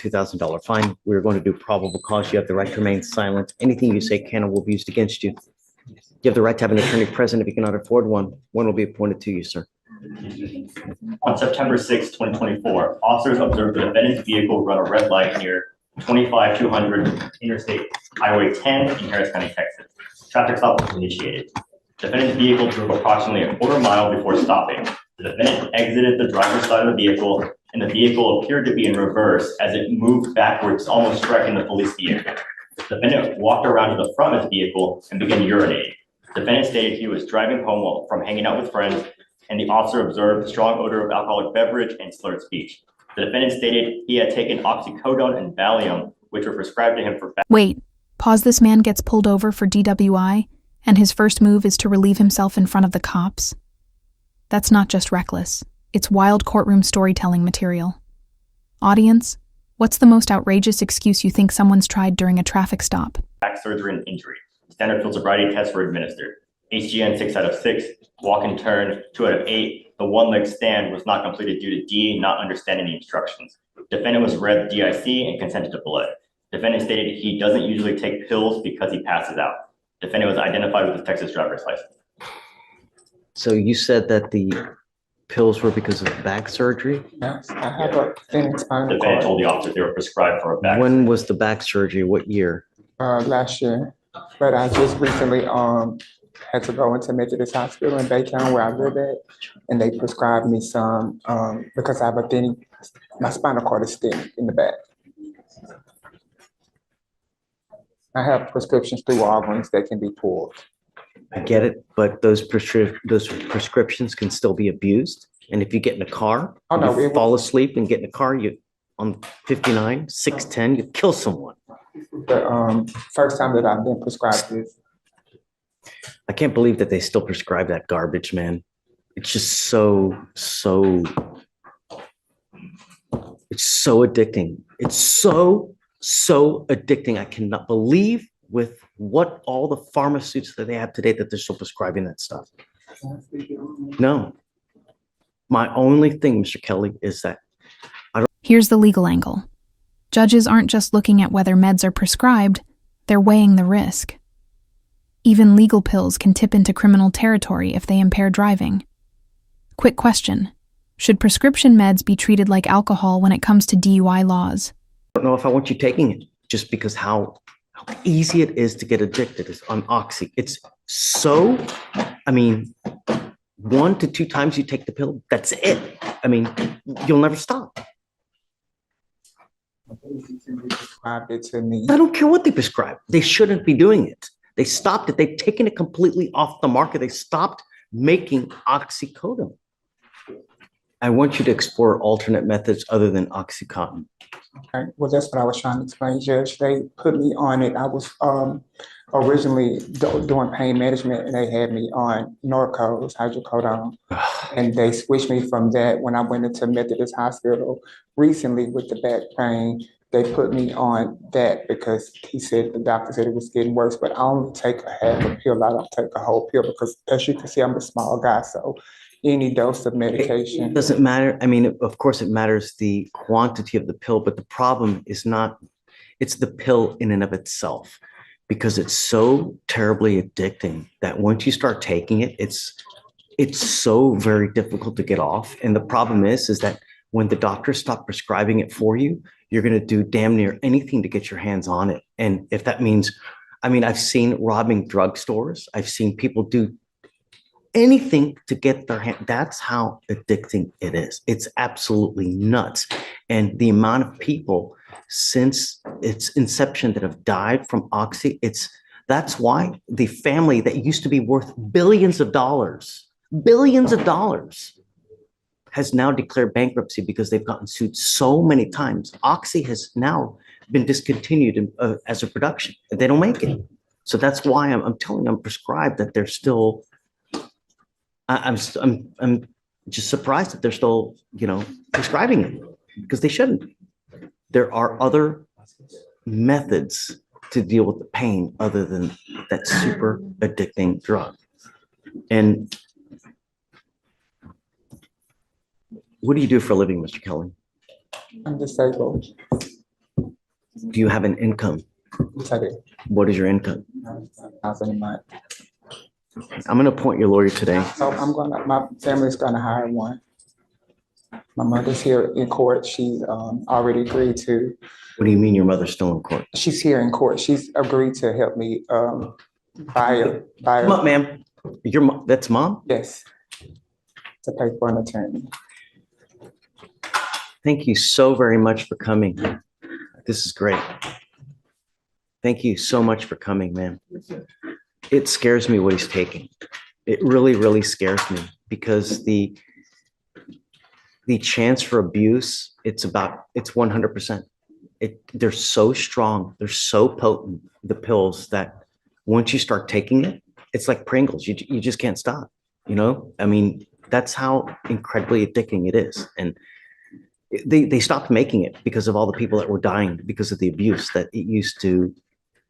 $2,000 fine. We're going to do probable cause. You have the right to remain silent. Anything you say can or will be used against you. You have the right to have an attorney present. If you cannot afford one will be appointed to you, sir. On September 6, 2024, officers observed the defendant's vehicle run a red light near 25200 Interstate Highway 10 in Harris County, Texas. Traffic stop was initiated. The defendant's vehicle drove approximately a quarter mile before stopping. The defendant exited the driver's side of the vehicle, and the vehicle appeared to be in reverse as it moved backwards, almost striking the police vehicle. The defendant walked around to the front of his vehicle and began urinating. The defendant stated he was driving home from hanging out with friends, and the officer observed a strong odor of alcoholic beverage and slurred speech. The defendant stated he had taken oxycodone and Valium, which were prescribed to him for— Wait, pause. This man gets pulled over for DWI, and his first move is to relieve himself in front of the cops? That's not just reckless. It's wild courtroom storytelling material. Audience, what's the most outrageous excuse you think someone's tried during a traffic stop? Back surgery and injury. Standard field sobriety tests were administered. HGN 6 out of 6, walk and turn 2 out of 8. The one-leg stand was not completed due to D not understanding the instructions. Defendant was read DIC and consented to blood. Defendant stated he doesn't usually take pills because he passes out. Defendant was identified with his Texas driver's license. So you said that the pills were because of back surgery? Yes, I have a thin spinal Defendant cord. told the officer they were prescribed for a back. When was the back surgery? What year? Last year, but I just recently had to go into Methodist Hospital in Baytown where I live at, and they prescribed me some because I have a thin, my spinal cord is thin in the back. I have prescriptions through Walgreens that can be pulled. I get it, but those prescriptions can still be abused. And if you get in a car, you fall asleep and get in a car, you on 59, 610, you kill someone. The first time that I've been prescribed this. I can't believe that they still prescribe that garbage, man. It's just so it's so addicting. It's so addicting. I cannot believe with what all the pharmaceuticals that they have today that they're still prescribing that stuff. No. My only thing, Mr. Kelly, is that Here's the legal angle. Judges aren't just looking at whether meds are prescribed, they're weighing the risk. Even legal pills can tip into criminal territory if they impair driving. Quick question. Should prescription meds be treated like alcohol when it comes to DUI laws? I don't know if I want you taking it just because how easy it is to get addicted is on Oxy. It's so, 1 to 2 times you take the pill, that's it. You'll never stop. Prescribed it to me. I don't care what they prescribe. They shouldn't be doing it. They stopped it. They've taken it completely off the market. They stopped making oxycodone. I want you to explore alternate methods other than Oxycontin. Okay. Well, that's what I was trying to explain, Judge. They put me on it. I was originally doing pain management, and they had me on Norcos, hydrocodone, and they switched me from that when I went into Methodist Hospital recently with the back pain. They put me on that because the doctor said it was getting worse, but I only take a half a pill. I don't take a whole pill because, as you can see, I'm a small guy, so any dose of medication. It doesn't matter. Of course it matters the quantity of the pill, but the problem is not, it's the pill in and of itself, because it's so terribly addicting that once you start taking it, it's so very difficult to get off. And the problem is that when the doctors stop prescribing it for you, you're going to do damn near anything to get your hands on it. And if that means, I've seen robbing drugstores. I've seen people do anything to get their hand. That's how addicting it is. It's absolutely nuts. And the amount of people since its inception that have died from Oxy, that's why the family that used to be worth billions of dollars, has now declared bankruptcy because they've gotten sued so many times. Oxy has now been discontinued as a production. They don't make it. So that's why I'm telling you, I'm prescribed that they're still, I'm just surprised that they're still, prescribing it because they shouldn't. There are other methods to deal with the pain other than that super addicting drug. And what do you do for a living, Mr. Kelly? I'm disabled. Do you have an income? Yes, I do. What is your income? 1,000 a month. I'm going to appoint your lawyer today. So my family's gonna hire one. My mother's here in court. She's already agreed to, What do you mean your mother's still in court? she's here in court. She's agreed to help me buy Come up, ma'am. That's mom? yes, to pay for an attorney. Thank you so very much for coming. This is great. Thank you so much for coming, ma'am. It scares me what he's taking. It really, really scares me because the chance for abuse, it's 100%. They're so strong. They're so potent, the pills, that once you start taking it, it's like Pringles. You just can't stop, you know? I mean, that's how incredibly addicting it is. And they stopped making it because of all the people that were dying because of the abuse that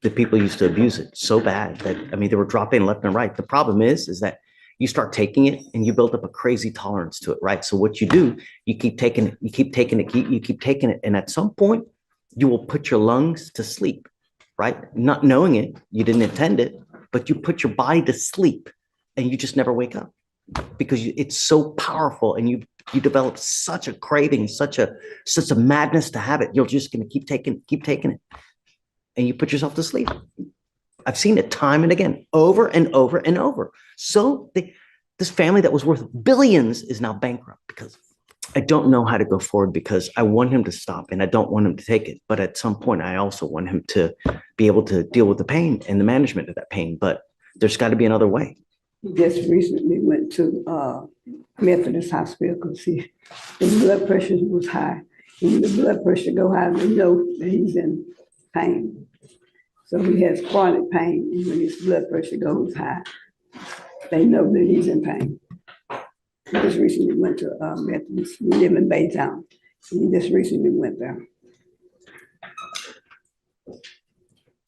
the people used to abuse it so bad that, I mean, they were dropping left and right. The problem is that you start taking it and you build up a crazy tolerance to it, right? So what you do, you keep taking it, you keep taking it, you keep taking it. And at some point you will put your lungs to sleep, right? Not knowing it, you didn't intend it, but you put your body to sleep and you just never wake up because it's so powerful and you develop such a craving, such a madness to have it. You're just going to keep taking it. And you put yourself to sleep. I've seen it time and again, over and over and over. So this family that was worth billions is now bankrupt because I don't know how to go forward because I want him to stop and I don't want him to take it. But at some point, I also want him to be able to deal with the pain and the management of that pain. But there's got to be another way. He just recently went to Methodist Hospital because his blood pressure was high. And when the blood pressure go high, they know that he's in pain. So he has chronic pain, and when his blood pressure goes high, they know that he's in pain. He just recently went to Methodist. We live in Baytown. He just recently went there.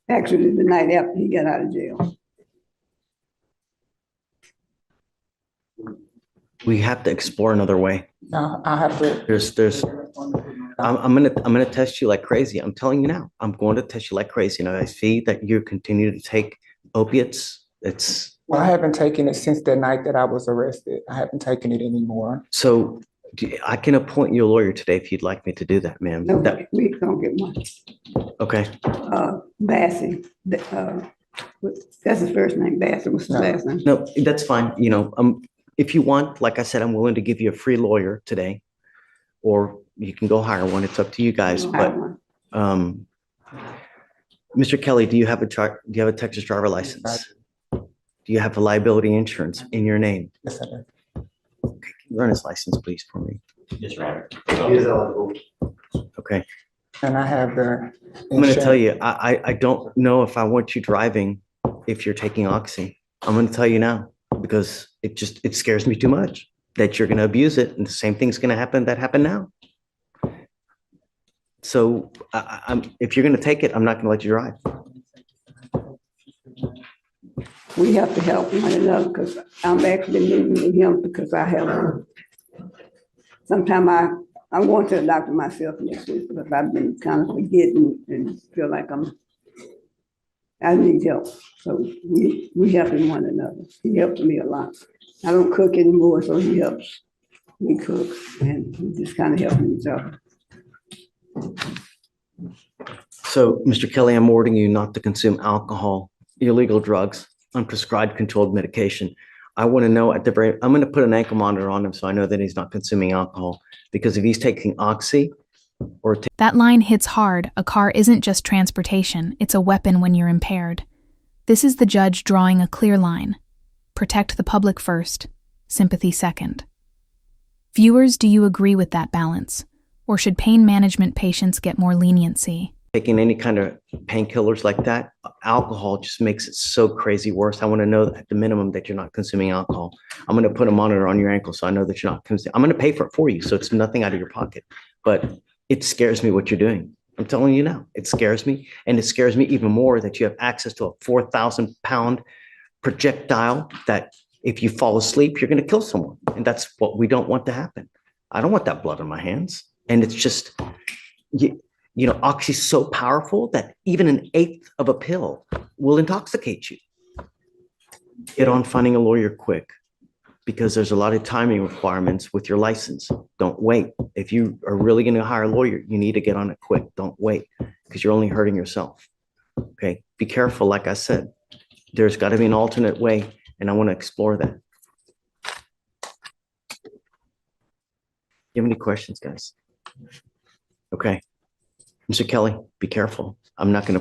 Actually, the night after he got out of jail. We have to explore another way. Now I have to. I'm gonna test you like crazy. I'm telling you now. I'm going to test you like crazy. I see that you continue to take opiates. Well, I haven't taken it since the night that I was arrested. I haven't taken it anymore. So I can appoint you a lawyer today if you'd like me to do that, ma'am. No, we don't get one. Okay. Bassey. That's his first name. Bassey. What's his last name? No, that's fine. You know, if you want, like I said, I'm willing to give you a free lawyer today, or you can go hire one. It's up to you guys. But Mr. Kelly, do you have a Texas driver license? Do you have a liability insurance in your name? Yes, I do. Okay, can you run his license, please, for me? Yes, Your Honor. Okay. And I have the. I'm going to tell you, I don't know if I want you driving if you're taking Oxy. I'm going to tell you now because it scares me too much that you're going to abuse it and the same thing's going to happen that happened now. So if you're going to take it, I'm not going to let you drive. We have to help one another because I'm actually living with him because I have. Sometimes I'm going to the doctor myself next week because I've been kind of forgetting and feel like I need help. So we helping one another. He helps me a lot. I don't cook anymore, so he helps me cook, and we just kind of helping each other. So, Mr. Kelly, I'm ordering you not to consume alcohol, illegal drugs, unprescribed controlled medication. I want to know I'm going to put an ankle monitor on him so I know that he's not consuming alcohol, because if he's taking Oxy or That line hits hard. A car isn't just transportation, it's a weapon when you're impaired. This is the judge drawing a clear line. Protect the public first, sympathy second. Viewers, do you agree with that balance? Or should pain management patients get more leniency? taking any kind of painkillers like that, alcohol just makes it so crazy worse. I want to know at the minimum that you're not consuming alcohol. I'm going to put a monitor on your ankle so I know that you're not consuming. I'm going to pay for it for you, so it's nothing out of your pocket. But it scares me what you're doing. I'm telling you now, it scares me. And it scares me even more that you have access to a 4,000-pound projectile that if you fall asleep, you're going to kill someone. And that's what we don't want to happen. I don't want that blood on my hands. And it's just, Oxy's so powerful that even an eighth of a pill will intoxicate you. Get on finding a lawyer quick, because there's a lot of timing requirements with your license. Don't wait. If you are really going to hire a lawyer, you need to get on it quick. Don't wait, because you're only hurting yourself. Okay. Be careful. Like I said, there's got to be an alternate way, and I want to explore that. You have any questions, guys? Okay. Mr. Kelly, be careful. I'm not going to put